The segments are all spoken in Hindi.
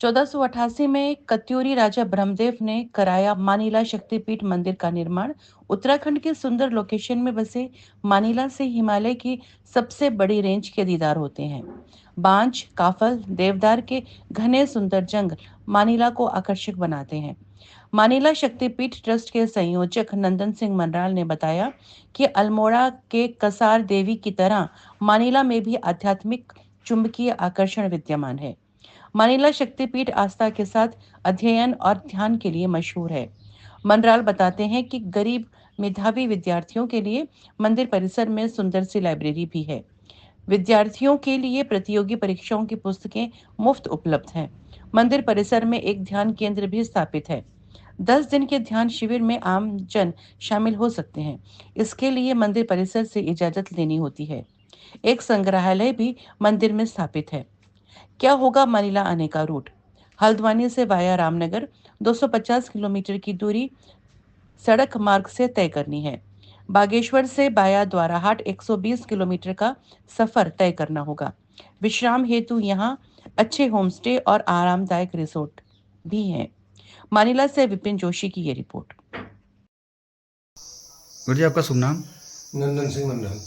1488 में कत्यूरी राजा ब्रह्मदेव ने कराया मानिला शक्तिपीठ मंदिर का निर्माण। उत्तराखंड के सुंदर लोकेशन में बसे मानिला से हिमालय की सबसे बड़ी रेंज के दीदार होते हैं। बांज, काफल, देवदार के घने सुंदर जंगल मानिला को आकर्षक बनाते हैं। मानिला शक्तिपीठ ट्रस्ट के संयोजक नंदन सिंह मनराल ने बताया कि अल्मोड़ा के कसार देवी की तरह मानिला में भी आध्यात्मिक चुंबकीय आकर्षण विद्यमान है। मानिला शक्तिपीठ आस्था के साथ अध्ययन और ध्यान के लिए मशहूर है। मनराल बताते हैं कि गरीब मेधावी विद्यार्थियों के लिए मंदिर परिसर में सुंदर सी लाइब्रेरी भी है। विद्यार्थियों के लिए प्रतियोगी परीक्षाओं की पुस्तकें मुफ्त उपलब्ध हैं। मंदिर परिसर में एक ध्यान केंद्र भी स्थापित है। 10 दिन के ध्यान शिविर में आम जन शामिल हो सकते हैं। इसके लिए मंदिर परिसर से इजाजत लेनी होती है। एक संग्रहालय भी मंदिर में स्थापित है। क्या होगा मानिला आने का रूट? हल्द्वानी से वाया रामनगर 250 किलोमीटर की दूरी सड़क मार्ग से तय करनी है। बागेश्वर से बाया द्वाराहाट 120 किलोमीटर का सफर तय करना होगा। विश्राम हेतु यहाँ अच्छे होमस्टे और आरामदायक रिसोर्ट भी हैं। मानिला से विपिन जोशी की ये रिपोर्ट। गुरुजी, आपका शुभ नाम? नंदन सिंह मंडल।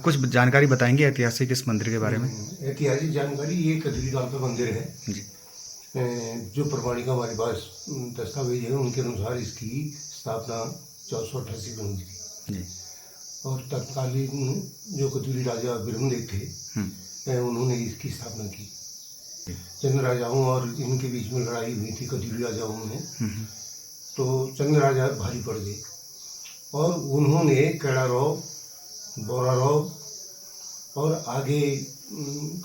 कुछ जानकारी बताएंगे ऐतिहासिक इस मंदिर के बारे में? ऐतिहासिक जानकारी, ये कदरी काल का मंदिर है जी। जो प्रमाणिक हमारे पास दस्तावेज है, उनके अनुसार इसकी स्थापना 1488 में हुई थी। जी। और तत्कालीन जो कतूरी राजा ब्रह्मदेव थे, उन्होंने इसकी स्थापना की। चंद राजाओं और इनके बीच में लड़ाई हुई थी कतूरी राजाओं में, तो चंद राजा भारी पड़ गए और उन्होंने केड़ाराव, बोराराव और आगे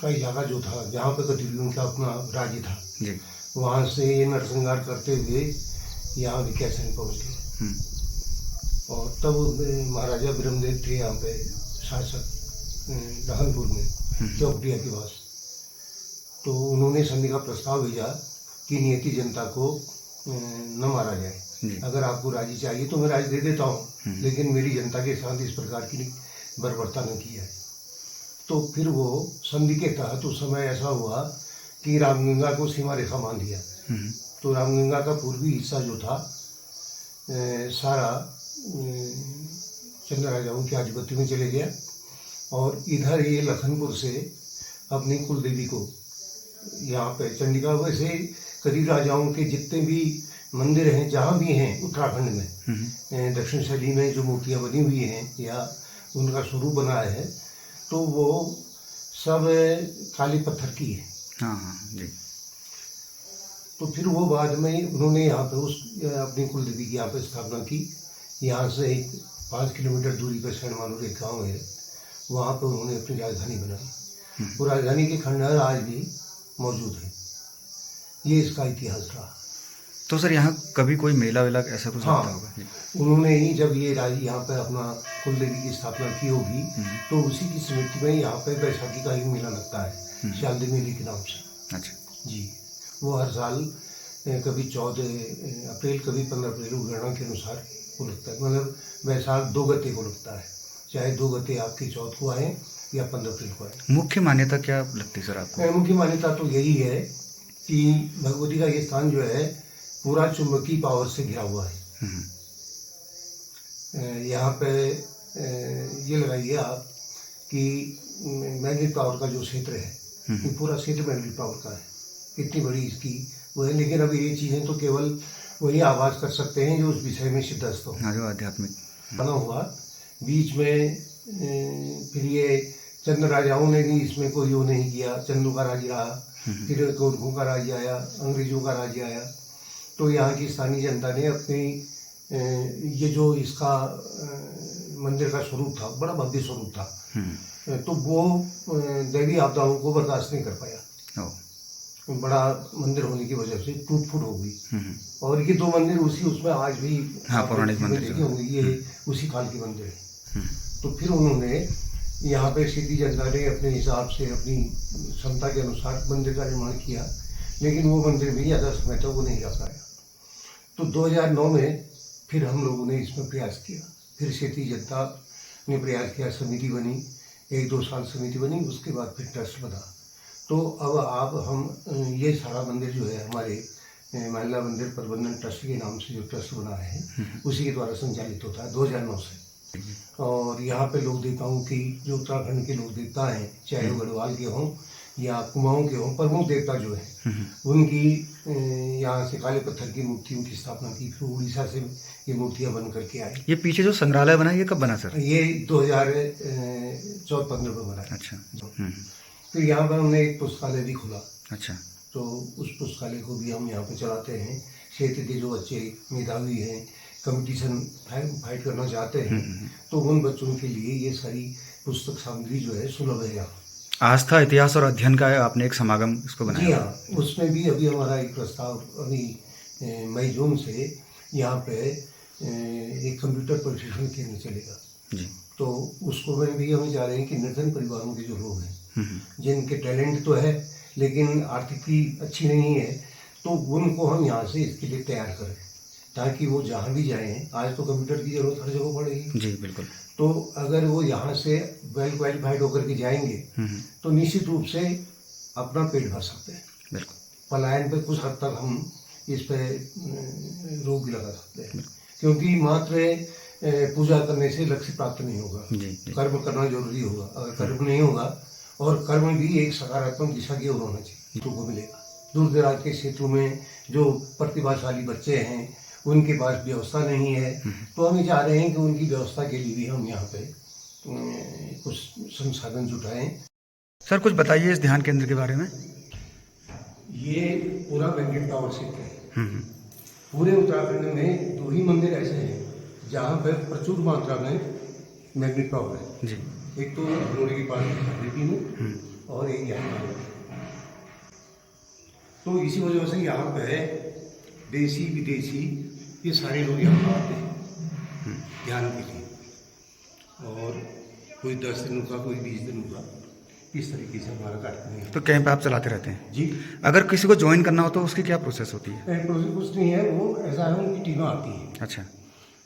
का इलाका जो था जहाँ पे कतूरियों का अपना राज्य था, वहाँ से ये नरसंहार करते हुए यहाँ विकासन पहुँच गए। और तब महाराजा ब्रह्मदेव थे यहाँ पे शासक लखनपुर में चौकटिया के पास। तो उन्होंने संधि का प्रस्ताव भेजा कि नियति जनता को न मारा जाए। अगर आपको राज्य चाहिए तो मैं राज्य दे देता हूँ, लेकिन मेरी जनता के साथ इस प्रकार की बर्बरता न की जाए। तो फिर वो संधि के तहत उस समय ऐसा हुआ कि रामगंगा को सीमा रेखा मान दिया। तो रामगंगा का पूर्वी हिस्सा जो था सारा चंद राजाओं के आधिपत्य में चले गया और इधर ये लखनपुर से अपनी कुल देवी को यहाँ पे चंडिका, वैसे करीब राजाओं के जितने भी मंदिर हैं जहाँ भी हैं उत्तराखंड में, दक्षिण शैली में जो मूर्तियाँ बनी हुई हैं या उनका स्वरूप बना है, तो वो सब काले पत्थर की है। हाँ जी। तो फिर वो बाद में उन्होंने यहाँ पे उस अपनी कुल देवी की यहाँ पे स्थापना की। यहाँ से 5 किलोमीटर दूरी पर शरणमानूर एक गाँव है, वहाँ पे उन्होंने अपनी राजधानी बनाई। वो राजधानी के खंडहर आज भी मौजूद है। ये इसका इतिहास रहा। तो सर यहाँ कभी कोई मेला वेला ऐसा कुछ लगता होगा? उन्होंने ही जब ये यहाँ पे अपना कुल देवी की स्थापना की होगी, तो उसी की स्मृति में यहाँ पे बैसाखी का ही मेला लगता है, शालदी मेले के नाम से। अच्छा जी। वो हर साल कभी 14 अप्रैल कभी 15 अप्रैल गणना के अनुसार वो लगता है। मतलब बैसाख 2 गते को लगता है, चाहे 2 गते आपकी 14 को आए या 15 अप्रैल को आए। मुख्य मान्यता क्या लगती है सर आपको? मुख्य मान्यता तो यही है कि भगवती का ये स्थान जो है पूरा चुंबकीय पावर से घिरा हुआ है। यहाँ पे ये लगाइए आप कि मैग्नेटिक पावर का जो क्षेत्र है, ये पूरा क्षेत्र मैग्नेटिक पावर का है। इतनी बड़ी इसकी वो है, लेकिन अब ये चीज़ें तो केवल वही आवाज़ कर सकते हैं जो उस विषय में सिद्धस्त हो, जो आध्यात्मिक बना हुआ। बीच में फिर ये चंद राजाओं ने भी इसमें कोई वो नहीं किया। चंदू का राज्य रहा, फिर गोरखों का राज्य आया, अंग्रेजों का राज्य आया। तो यहाँ की स्थानीय जनता ने अपनी ये जो इसका मंदिर का स्वरूप था, बड़ा भव्य स्वरूप था, तो वो दैवी आपदाओं को बर्दाश्त नहीं कर पाया। बड़ा मंदिर होने की वजह से टूट फूट हो गई। और ये 2 मंदिर उसी उसमें आज भी पौराणिक मंदिर देखे होंगे, ये उसी काल के मंदिर है। तो फिर उन्होंने यहाँ पे सिटी जनता ने अपने हिसाब से अपनी क्षमता के अनुसार मंदिर का निर्माण किया, लेकिन वो मंदिर भी ज़्यादा समय तक वो नहीं रह पाया। तो 2009 में फिर हम लोगों ने इसमें प्रयास किया। फिर सिटी जनता ने प्रयास किया, समिति बनी, 1-2 साल समिति बनी, उसके बाद फिर ट्रस्ट बना। तो अब आप हम ये सारा मंदिर जो है हमारे महिला मंदिर प्रबंधन ट्रस्ट के नाम से जो ट्रस्ट बना है उसी के द्वारा संचालित होता है 2009 से। और यहाँ पे लोक देवताओं की जो उत्तराखंड के लोक देवता हैं, चाहे वो गढ़वाल के हों या कुमाऊं के हों, प्रमुख देवता जो है उनकी यहाँ से काले पत्थर की मूर्तियों की स्थापना की। फिर उड़ीसा से ये मूर्तियाँ बन करके आई। ये पीछे जो संग्रहालय बना है ये कब बना सर? ये 2014-15 में बना है। अच्छा। फिर यहाँ पर हमने एक पुस्तकालय भी खोला। अच्छा। तो उस पुस्तकालय को भी हम यहाँ पे चलाते हैं। क्षेत्र के जो बच्चे मेधावी हैं, कंपटीशन फाइट करना चाहते हैं, तो उन बच्चों के लिए ये सारी पुस्तक सामग्री जो है सुलभ है यहाँ। आस्था, इतिहास और अध्ययन का आपने एक समागम इसको बनाया? जी हाँ, उसमें भी अभी हमारा एक प्रस्ताव अभी मई जून से यहाँ पे एक कंप्यूटर प्रशिक्षण केंद्र चलेगा जी। तो उसको में भी हम चाह रहे हैं कि निर्धन परिवारों के जो लोग हैं, जिनके टैलेंट तो है लेकिन आर्थिकी अच्छी नहीं है, तो उनको हम यहाँ से इसके लिए तैयार करें ताकि वो जहाँ भी जाएं। आज तो कंप्यूटर की जरूरत हर जगह पड़ेगी। जी बिल्कुल। तो अगर वो यहाँ से वेल क्वालिफाइड होकर के जाएंगे तो निश्चित रूप से अपना पेट भर सकते हैं। बिल्कुल। पलायन पे कुछ हद तक हम इस पे रोक भी लगा सकते हैं, क्योंकि मात्र पूजा करने से लक्ष्य प्राप्त नहीं होगा। जी। कर्म करना जरूरी होगा। अगर कर्म नहीं होगा, और कर्म भी एक सकारात्मक दिशा की ओर होना चाहिए, तो को मिलेगा। दूर दराज के क्षेत्रों में जो प्रतिभाशाली बच्चे हैं उनके पास व्यवस्था नहीं है, तो हम ये चाह रहे हैं कि उनकी व्यवस्था के लिए भी हम यहाँ पे कुछ संसाधन जुटाएं। सर कुछ बताइए इस ध्यान केंद्र के बारे में। ये पूरा बैंकेट टावर क्षेत्र है। पूरे उत्तराखंड में 2 ही मंदिर ऐसे हैं जहाँ पर प्रचुर मात्रा में मैग्नेट पावर है जी। एक तो भनोड़ी के पास में और एक यहाँ पर। तो इसी वजह से यहाँ पे देसी विदेशी ये सारे लोग यहाँ आते हैं ध्यान के लिए, और कोई 10 दिनों का, कोई 20 दिनों का, इस तरीके से हमारा कार्यक्रम है। तो कैंप आप चलाते रहते हैं जी। अगर किसी को ज्वाइन करना हो तो उसकी क्या प्रोसेस होती है? प्रोसेस कुछ नहीं है, वो ऐसा है उनकी टीमें आती हैं। अच्छा।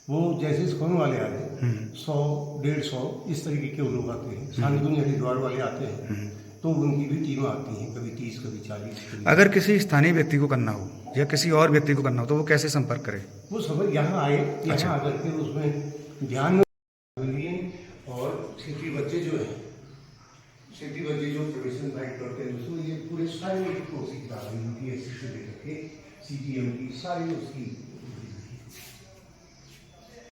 वो जैसे स्कूल वाले आते हैं 100-150 इस तरीके के लोग आते हैं। शांतिकुंज हरिद्वार वाले आते हैं, तो उनकी भी टीमें आती हैं, कभी 30, कभी 40। अगर किसी स्थानीय व्यक्ति को करना हो या किसी और व्यक्ति को करना हो तो वो कैसे संपर्क करे? वो सब यहाँ आए, अच्छा। यहाँ आकर के उसमें ध्यान में लिए, और क्षेत्रीय बच्चे जो हैं, क्षेत्रीय बच्चे जो प्रोफेशनल फाइट करते हैं उसको ये पूरे सारे कोर्स की किताबें UPSC से लेकर के CTM की सारी उसकी